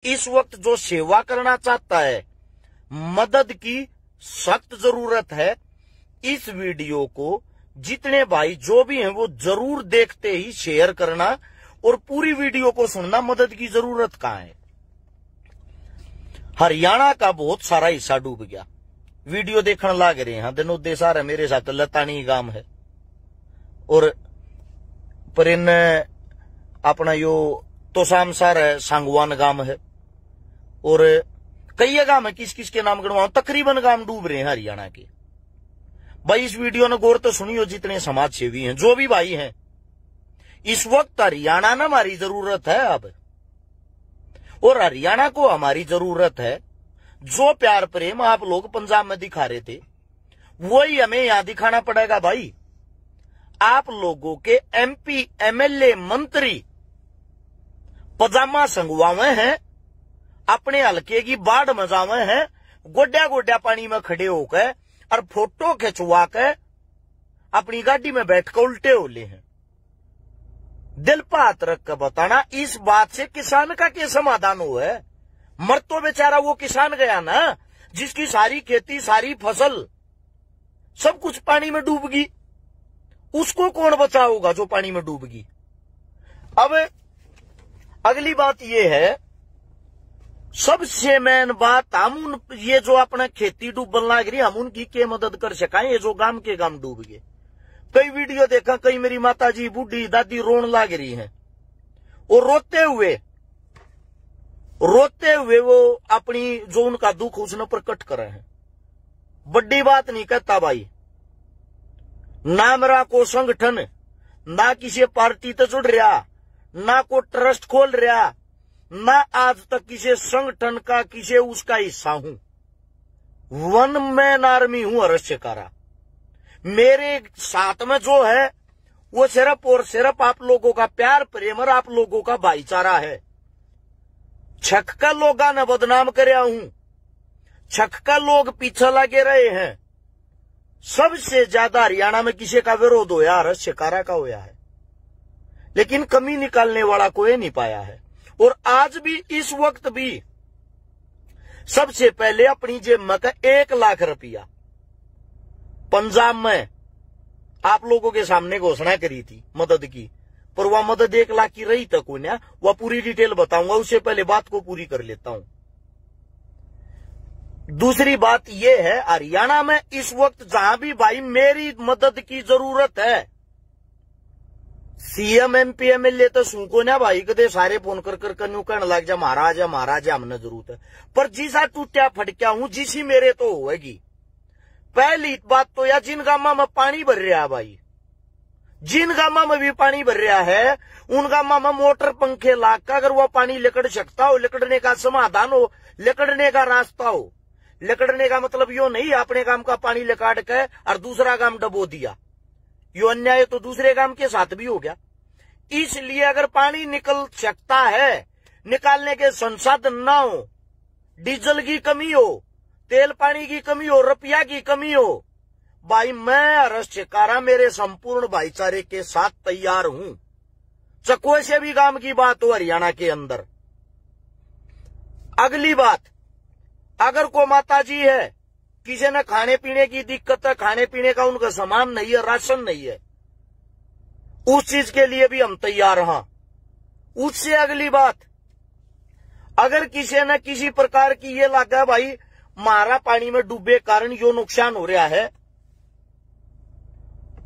इस वक्त जो सेवा करना चाहता है, मदद की सख्त जरूरत है। इस वीडियो को जितने भाई जो भी हैं वो जरूर देखते ही शेयर करना और पूरी वीडियो को सुनना। मदद की जरूरत कहां है। हरियाणा का बहुत सारा हिस्सा डूब गया। वीडियो देखने लाग रहे हैं दिनों दे सारे मेरे साथ लतानी गांव है और पर इन अपना यो तो शाम सार सांगवान गांव है और कई गांव है। किस किस के नाम गिनवाऊं, तकरीबन गांव डूब रहे हैं हरियाणा के। भाई इस वीडियो ने गौर तो सुनियो, जितने समाज सेवी हैं जो भी भाई हैं, इस वक्त हरियाणा ना हमारी जरूरत है अब, और हरियाणा को हमारी जरूरत है। जो प्यार प्रेम आप लोग पंजाब में दिखा रहे थे वही हमें यहां दिखाना पड़ेगा। भाई आप लोगों के MP MLA मंत्री पजामा संगवावे हैं, अपने हल्के की बाढ़ मजावे हैं, गोड्या गोड्या पानी में खड़े होकर और फोटो खिंचवा कर अपनी गाड़ी में बैठकर उल्टे होले हैं। दिल पर हाथ रख कर बताना, इस बात से किसान का क्या समाधान हुआ है। मर तो बेचारा वो किसान गया ना, जिसकी सारी खेती सारी फसल सब कुछ पानी में डूब गई। उसको कौन बचाओगा जो पानी में डूब गई। अब अगली बात यह है, सबसे मेन बात, हम ये जो अपना खेती डूबन लग रही, हम उनकी क्या मदद कर सका। ये जो गांव के गांव डूब गए, कई वीडियो देखा, कई मेरी माता जी बूढ़ी दादी रोन लग रही हैं और रोते हुए वो अपनी जो उनका दुख उसने प्रकट कर रहे हैं। बड़ी बात नहीं कहता भाई, ना मेरा को संगठन, ना किसी पार्टी तो जुड़ रहा, ना को ट्रस्ट खोल रहा, ना आज तक किसी संगठन का किसी उसका हिस्सा हूं। वन मैन आर्मी हूं अरस्यकारा। मेरे साथ में जो है वो सिर्फ और सिर्फ आप लोगों का प्यार प्रेम और आप लोगों का भाईचारा है। छक का लोगा ने बदनाम करया हूं, छक का लोग पीछे लगे रहे हैं। सबसे ज्यादा हरियाणा में किसी का विरोध होया अरस्यकारा का होया है, लेकिन कमी निकालने वाला कोई नहीं पाया है। और आज भी इस वक्त भी सबसे पहले अपनी जेब में का 1 लाख रुपया पंजाब में आप लोगों के सामने घोषणा करी थी मदद की, पर वह मदद 1 लाख की रही तक ना, वह पूरी डिटेल बताऊंगा। उससे पहले बात को पूरी कर लेता हूं। दूसरी बात यह है, हरियाणा में इस वक्त जहां भी भाई मेरी मदद की जरूरत है, CM MP MLA तो सुनको ना भाई कदे सारे फोन कर न्यू कहने लग जा महाराज हमने जरूरत है। पर जिसा टूटिया फटक्या हूं जिसी मेरे तो होगी। पहली बात तो यार, जिन गामा में पानी भर रहा है भाई, जिन गामा में भी पानी भर रहा है, उन गामा में मोटर पंखे लाग का अगर वो पानी लिकड़ सकता हो, लिकड़ने का समाधान हो, लिकड़ने का रास्ता हो। लिकड़ने का मतलब यो नहीं अपने काम का पानी लिकाट के और दूसरा काम डबो दिया, यो अन्याय तो दूसरे काम के साथ भी हो गया। इसलिए अगर पानी निकल सकता है, निकालने के संसाधन ना हो, डीजल की कमी हो, तेल पानी की कमी हो, रुपया की कमी हो, भाई मैं अरस्यकारा मेरे संपूर्ण भाईचारे के साथ तैयार हूं। चकोए से भी काम की बात हो हरियाणा के अंदर। अगली बात, अगर को माता जी है, किसी ने खाने पीने की दिक्कत है, खाने पीने का उनका सामान नहीं है, राशन नहीं है, उस चीज के लिए भी हम तैयार हैं। उससे अगली बात, अगर किसी न किसी प्रकार की ये लगा भाई मारा पानी में डूबे कारण यो नुकसान हो रहा है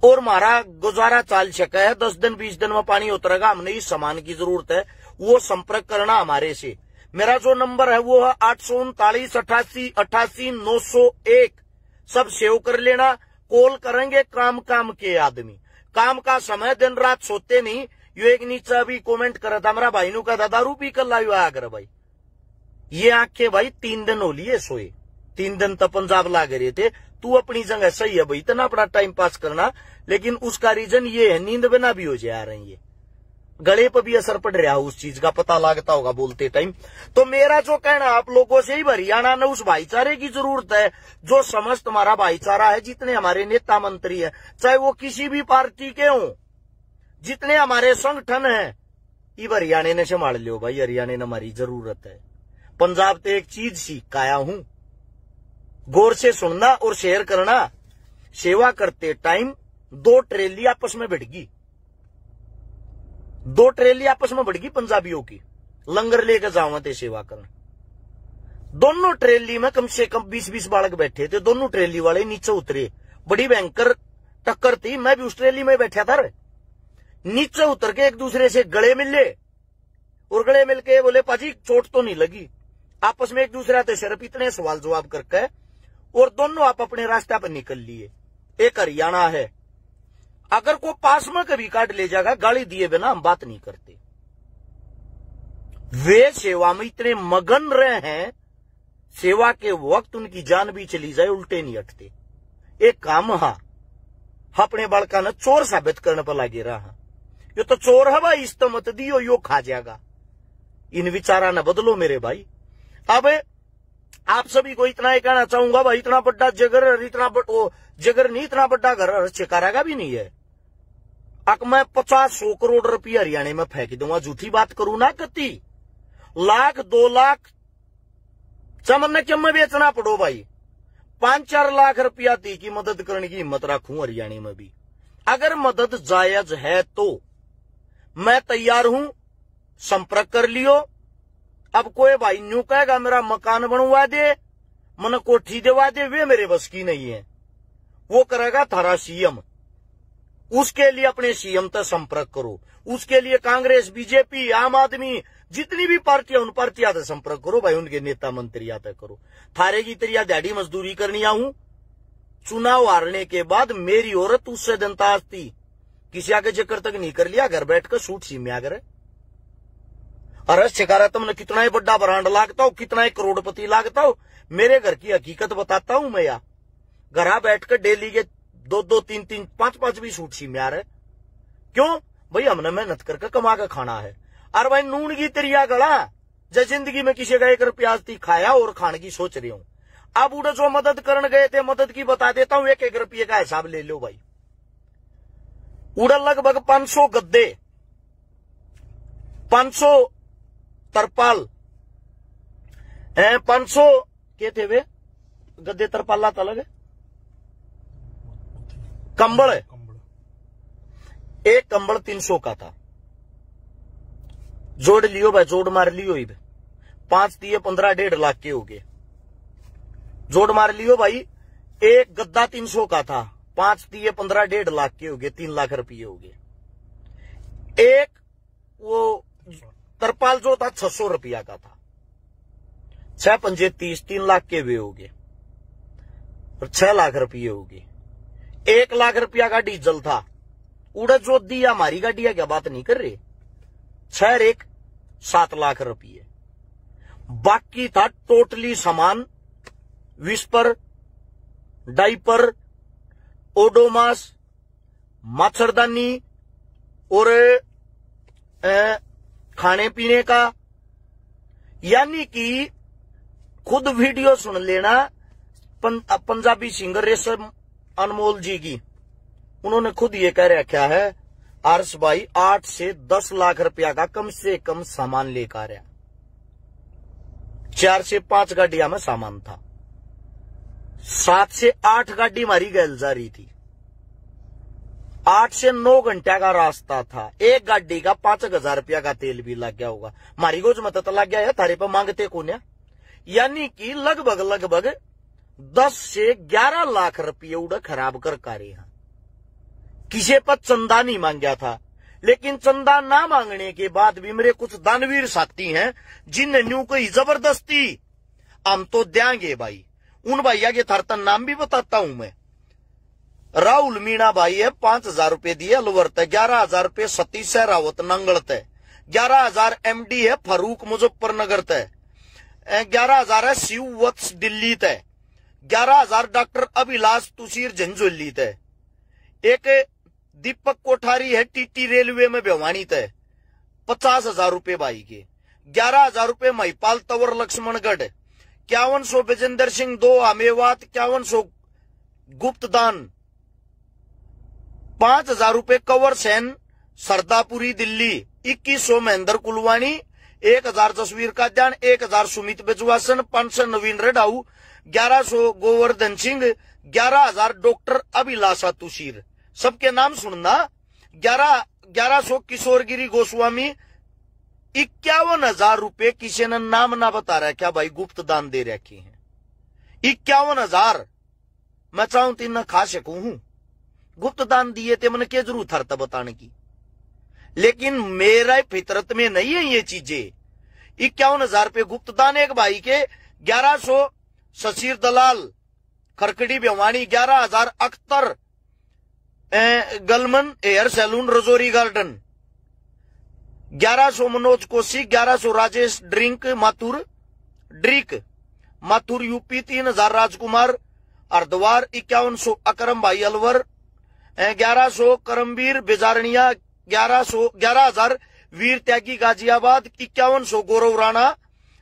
और मारा गुजारा चल सका है, 10 दिन 20 दिन में पानी उतरेगा, हमने इस सामान की जरूरत है, वो संपर्क करना हमारे से। मेरा जो नंबर है वो है 839 88 88 901। सब सेव कर लेना। कॉल करेंगे काम के आदमी, काम का समय, दिन रात सोते नहीं। यो एक नीचे अभी कमेंट करा था मेरा भाई नु का, दारू पी कर लायो आया कर भाई। ये आंखें भाई 3 दिन हो लिए सोए, 3 दिन तक पंजाब लाग रहे थे। तू अपनी जगह सही है भाई, इतना अपना टाइम पास करना, लेकिन उसका रीजन ये है नींद बिना भी हो जा रही है, गले पर भी असर पड़ रहा है, उस चीज का पता लगता होगा बोलते टाइम। तो मेरा जो कहना आप लोगों से ही, हरियाणा ने उस भाईचारे की जरूरत है जो समस्त हमारा भाईचारा है। जितने हमारे नेता मंत्री है, चाहे वो किसी भी पार्टी के हों, जितने हमारे संगठन है, ये हरियाणा ने संभाल लियो भाई। हरियाणा ने हमारी जरूरत है। पंजाब तो एक चीज सीख आया हूं, गौर से सुनना और शेयर करना। सेवा करते टाइम 2 ट्रेली आपस में भिड़गी, 2 ट्रेली आपस में भिड़गी पंजाबियों की, लंगर लेकर जावा थे सेवा करना। दोनों ट्रेली में कम से कम 20-20 बालक बैठे थे, दोनों ट्रेली वाले नीचे उतरे, बड़ी भयंकर टक्कर थी। मैं भी उस ट्रेली में बैठा था। नीचे उतर के एक दूसरे से गले मिले और गले मिलके बोले पाजी चोट तो नहीं लगी। आपस में एक दूसरे से सिर्फ इतने सवाल जवाब करके और दोनों आप अपने रास्ते पर निकल लिए। एक हरियाणा है, अगर कोई पास में कभी काट ले जाएगा गाली दिए बिना हम बात नहीं करते। वे सेवा में इतने मगन रहे हैं, सेवा के वक्त उनकी जान भी चली जाए उल्टे नहीं हटते। एक काम अपने बालका ने चोर साबित करने पर लगे रहा, ये तो चोर है भाई, इस तो मत दियो, यो खा जाएगा। इन विचारा न बदलो मेरे भाई। अब आप सभी को इतना ही कहना चाहूंगा भाई, इतना बड़ा जगर, जगर नहीं, इतना बड़ा घर चिकारेगा भी नहीं है। अब मैं 50-100 करोड़ रुपया हरियाणा में फेंक दूंगा, झूठी बात करूं ना, कति लाख 2 लाख चमन क्यों में बेचना पड़ो भाई। 5-4 लाख रुपया दी की मदद करने की हिम्मत रखूं हरियाणा में भी। अगर मदद जायज है तो मैं तैयार हूं, संपर्क कर लियो। अब कोई भाई न्यू कहेगा मेरा मकान बनवा दे, मन कोठी दिवा दे, वे मेरे बस की नहीं है। वो करेगा थारा सीएम, उसके लिए अपने सीएम तक संपर्क करो। उसके लिए कांग्रेस, बीजेपी, आम आदमी, जितनी भी पार्टियां उन पार्टियां से संपर्क करो भाई, उनके नेता मंत्री आता करो। थारे की तरिया दिहाड़ी मजदूरी करनी आऊं, चुनाव हारने के बाद मेरी औरत उससे जनता थी, किसी आगे जिक्र तक नहीं कर लिया, घर बैठकर सूट सीमिया करे। अरे शिकारा तुमने कितना ही बड़ा ब्रांड लागता हो, कितना ही करोड़पति लागता हो, मेरे घर की हकीकत बताता हूं मैं। या घर बैठकर डेली के 2-2, 3-3, 5-5 भी सूट सीमिया रहे। क्यों भाई, हमने मेहनत करके कमा के खाना है। और भाई नून की तरिया गला, जब जिंदगी में किसी का 1 रुपया खाया और खाने की सोच रही हूं। अब उड़े जो मदद करने गए थे, मदद की बता देता हूं, 1-1 रुपये का हिसाब ले लो भाई। उड़ा लगभग 500 गद्दे, 500 तरपाल, 500 के थे वे गद्दे तरपाला अलग है, कंबल है, एक कंबल 300 का था। जोड़ लियो भाई, जोड़ मार लियो, 5 दिए 15, 1.5 लाख के हो गए। जोड़ मार लियो भाई, एक गद्दा 300 का था, 5 दिए 15, 1.5 लाख के हो गए, 3 लाख रुपये हो गए। एक वो तरपाल जो था 600 रुपया का था, 6 पंजे 30, 3 लाख के वे हो गए और 6 लाख रुपये हो गए। 1 लाख रुपया का डीजल था, उड़ा जो दिया हमारी गाड़िया क्या बात नहीं कर रहे, 6 7 लाख रुपये। बाकी था टोटली सामान, विस्पर, डाइपर, ओडोमास, मच्छरदानी और खाने पीने का। यानी कि खुद वीडियो सुन लेना, पंजाबी सिंगर रेशम अनमोल जी की, उन्होंने खुद ये कह रखा है, आरस भाई 8 से 10 लाख रुपया का कम से कम सामान लेकर आ रहा। 4 से 5 गाड़ियां में सामान था, 7 से 8 गाड़ी हमारी गैल जा रही थी, 8 से 9 घंटे का रास्ता था। एक गाड़ी का 5,000 रुपया का तेल भी लग गया होगा, हमारी गोज मत तो लग गया है, थारे पर मांगते कौन है। यानी कि लगभग 10 से 11 लाख रुपये उड़ा खराब कर रहे हैं। किसी पर चंदा नहीं मांगा था, लेकिन चंदा ना मांगने के बाद भी मेरे कुछ दानवीर साथी हैं जिनने न्यू कोई जबरदस्ती हम तो देंगे भाई। उन भैया के थरतन नाम भी बताता हूं मैं। राहुल मीणा भाई है, 5,000 रुपये दिए अलवर तय, 11,000 रुपये सतीश सहरावत नंगल तय, 11,000 MD है फारूक मुजफ्फरनगर तय, 11,000 है शिव वत्स दिल्ली तय, 11,000 डॉक्टर अभिलाष तुषीर झंझोली तय, एक दीपक कोठारी है टीटी रेलवे में भिवानी तय, 50,000 रुपये भाई के, 11,000 रुपये महिपाल तंवर लक्ष्मणगढ़, 5100 विजेंद्र सिंह 2 अमेवात, 5100 गुप्त दान, 5,000 रुपये कंवर सेन सरदापुरी दिल्ली, 2100 महेंद्र कुलवानी, 1000 जसवीर काद्यान, 1000 सुमित बेजवासन, 500 नवीन रडाऊ, 1100 गोवर्धन सिंह, 11,000 डॉक्टर अभिलाषा तुषीर। सबके नाम सुनना। 1100 किशोरगिरी गोस्वामी, 51,000 रुपए किसी ने नाम ना बता रहा क्या भाई गुप्त दान दे रखे हैं। 51,000 मैं चाहूं तीन खा सकूं हूं, गुप्त दान दिए थे, मैंने क्या जरूरत था बताने की। लेकिन मेरा फितरत में नहीं है ये चीजें। 51,000 रुपये गुप्त दान एक भाई के, 1100 Shashir Dalal Kharkadi Bhiwani, 11,000 Akhtar Galman hair salon Rajouri Garden, 1100 Manoj Koshi, 1100 Rajesh drink Mathur UP, 3,000 Rajkumar Haridwar, 5100 Akram भाई अलवर, 1100 करमवीर बेजारनिया, 11,000 वीर त्यागी गाजियाबाद, 5100 गौरव राणा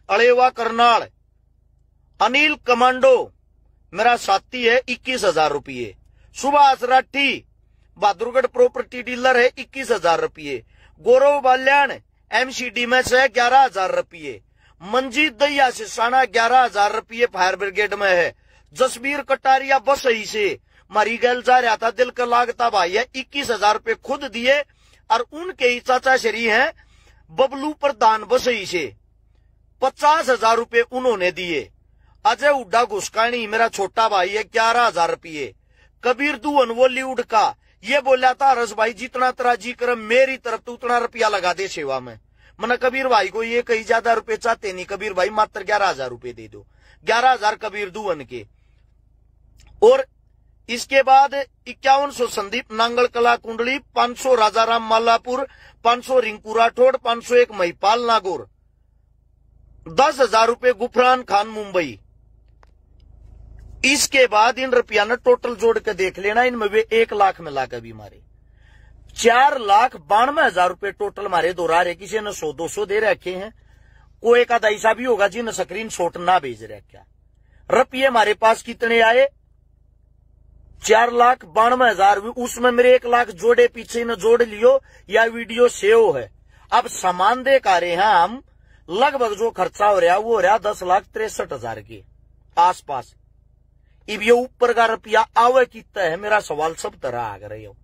अड़ेवा करनाल, अनिल कमांडो मेरा साथी है 21,000 रुपये, सुभाष राठी बहादुरगढ़ प्रॉपर्टी डीलर है 21,000 रुपये, गौरव बाल्याण एमसीडी में से 11,000 रुपये, मंजीत दैया से साना 11,000 रुपये फायर ब्रिगेड में है, जसबीर कटारिया बसई से मारी गैल जा रहा था, दिल का लागता भाई है 21,000 रुपये खुद दिए, और उनके ही चाचा श्री हैं बबलू प्रधान बसई से 50,000 रुपये उन्होंने दिए, अजय उड्डा घुसकानी मेरा छोटा भाई है 11,000 रुपये, कबीर दुवन बॉलीवुड का ये बोला था रस भाई जितना तेरा जी कर मेरी तरफ तो उतना रुपया लगा दे सेवा में। मैंने कबीर भाई को ये कहीं ज्यादा रुपए चाहते नहीं, कबीर भाई मात्र 11,000 रुपये दे दो, 11,000 कबीर दुवन के। और इसके बाद 5100 संदीप नांगल कला कुंडली, 500 राजाराम मालापुर, 500 रिंकू राठौड़, 501 महिपाल नागौर, 10,000 रुपये गुफरान खान मुंबई। इसके बाद इन रुपया ने टोटल जोड़ के देख लेना, इनमें वे 1 लाख मिला के भी मारे 4,92,000 रुपये टोटल मारे दोहरा रहे। किसी ने 100-200 दे रखे हैं, कोई एक आधा ऐसा भी होगा जिन्हें स्क्रीन शॉट ना भेज रखा। रुपये हमारे पास कितने आए 4,92,000, उसमें मेरे 1 लाख जोड़े पीछे ने जोड़ लियो या वीडियो सेव है। अब सामान दे का रहे हैं हम, लगभग जो खर्चा हो रहा वो हो रहा 10,63,000 के आसपास। अब ये ऊपर का रुपया आवे कितना है मेरा सवाल सब तरह आ रहे हो।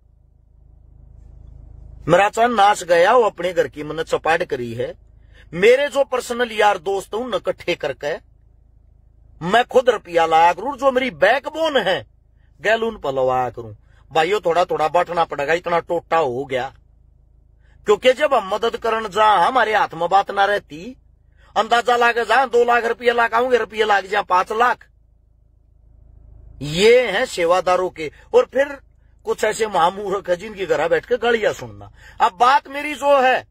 मेरा चंद नाच गया वो अपने घर की मैंने चपाट करी है, मेरे जो पर्सनल यार दोस्त हूं न इकट्ठे करके मैं खुद रुपया लाया करूं, जो मेरी बैकबोन है गैलून पलवाया करूं। भाइयों थोड़ा थोड़ा बांटना पड़ेगा, इतना टोटा हो गया, क्योंकि जब हम मदद करने जा हमारे हाथ में बात ना रहती, अंदाजा लागे जा 2 लाख रुपये लगाऊंगे, रुपये लाग जा 5 लाख। ये हैं सेवादारों के। और फिर कुछ ऐसे महामूर्ख है जिनकी घर बैठ के गालियां सुनना। अब बात मेरी जो है,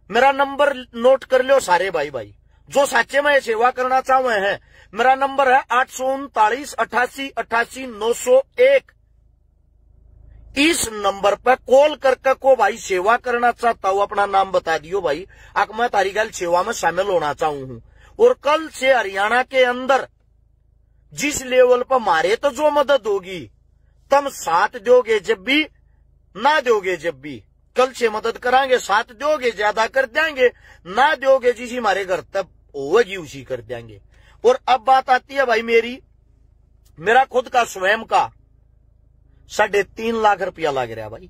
मेरा नंबर नोट कर लो सारे भाई भाई जो सच्चे में सेवा करना चाहे हैं। मेरा नंबर है 839 88 88 901। इस नंबर पर कॉल करके को भाई सेवा करना चाहता हूं, अपना नाम बता दियो भाई, अक मैं तारी गल सेवा में शामिल होना चाहूं हूं। और कल से हरियाणा के अंदर जिस लेवल पर मारे तो जो मदद होगी, तुम साथ दोगे जब भी, ना दोगे जब भी। कल से मदद करांगे, साथ दोगे ज्यादा कर देंगे, ना दोगे जिस हमारे घर तब होगी उसी कर देंगे। और अब बात आती है भाई मेरा खुद का स्वयं का 3.5 लाख रुपया लग रहा भाई।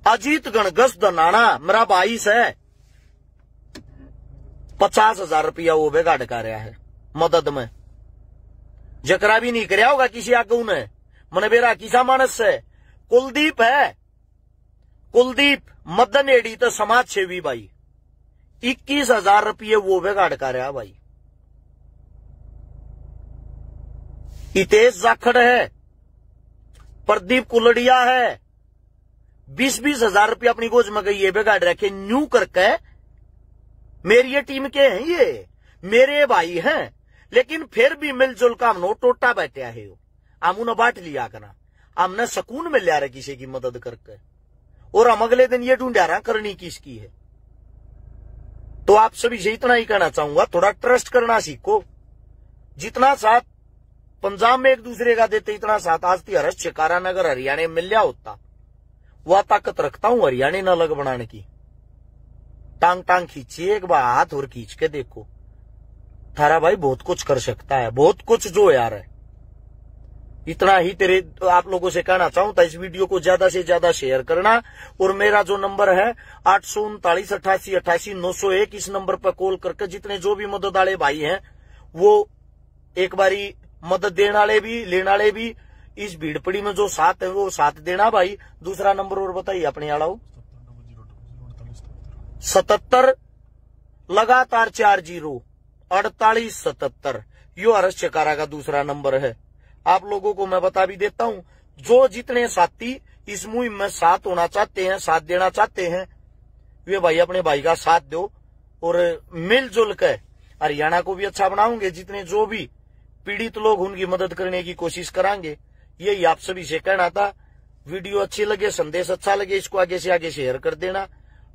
अजीत गणगस दनाना मेरा भाई से 50,000 रुपया वो बेगाड़ का रहा है मदद में, जकरा भी नहीं कराया होगा किसी आगू ने। मन बेरा किसा मानस है कुलदीप है, कुलदीप मदन एडी तो समाज सेवी भाई, 21,000 रुपये वो बेगाड़ का रहा भाई। हितेश जाखड़ है, प्रदीप कुलड़िया है, 20,000 रुपया अपनी गोज में गई ये बेगाड़ रखे न्यू करके। मेरी ये टीम के हैं, ये मेरे भाई हैं, लेकिन फिर भी मिलजुल का हमने टोटा बैठा है, हम ने बांट लिया करना, हमने सुकून मिल रहा है किसी की मदद करके। और हम अगले दिन ये ढूंढा रहा करनी किसकी है। तो आप सभी से इतना ही कहना चाहूंगा, थोड़ा ट्रस्ट करना सीखो। जितना साथ पंजाब में एक दूसरे का देते, इतना साथ आज हरस शिकारा नगर हरियाणा में मिल लिया होता। वह ताकत रखता हूं हरियाणा न अलग बनाने की। टांग टांग खींचिए, एक बार हाथ और खींच के देखो, थारा भाई बहुत कुछ कर सकता है, बहुत कुछ जो यार है। इतना ही तेरे आप लोगों से कहना चाहूं था, इस वीडियो को ज्यादा से ज्यादा शेयर करना। और मेरा जो नंबर है 839888901, इस नंबर पर कॉल करके जितने जो भी मदद वाले भाई हैं वो एक बारी मदद देने वाले भी लेने वाले भी इस भीड़ पड़ी में जो साथ है वो साथ देना भाई। दूसरा नंबर और बताइए अपने आड़ाओ 77 लगातार 40 4877, यो हर्ष चकारा का दूसरा नंबर है। आप लोगों को मैं बता भी देता हूं, जो जितने साथी इस मुहिम में साथ होना चाहते हैं, साथ देना चाहते हैं, वे भाई अपने भाई का साथ दो और मिलजुल कर हरियाणा को भी अच्छा बनाओगे। जितने जो भी पीड़ित लोग उनकी मदद करने की कोशिश करांगे, यही आप सभी से कहना था। वीडियो अच्छी लगे, संदेश अच्छा लगे, इसको आगे से आगे शेयर कर देना।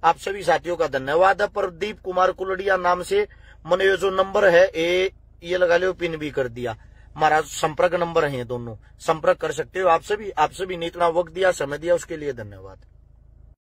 आप सभी साथियों का धन्यवाद है। प्रदीप कुमार कुलड़िया नाम से मैंने जो नंबर है ये लगा लो, पिन भी कर दिया। हमारा संपर्क नंबर है, दोनों संपर्क कर सकते हो। आप सभी ने इतना वक्त दिया, समय दिया, उसके लिए धन्यवाद।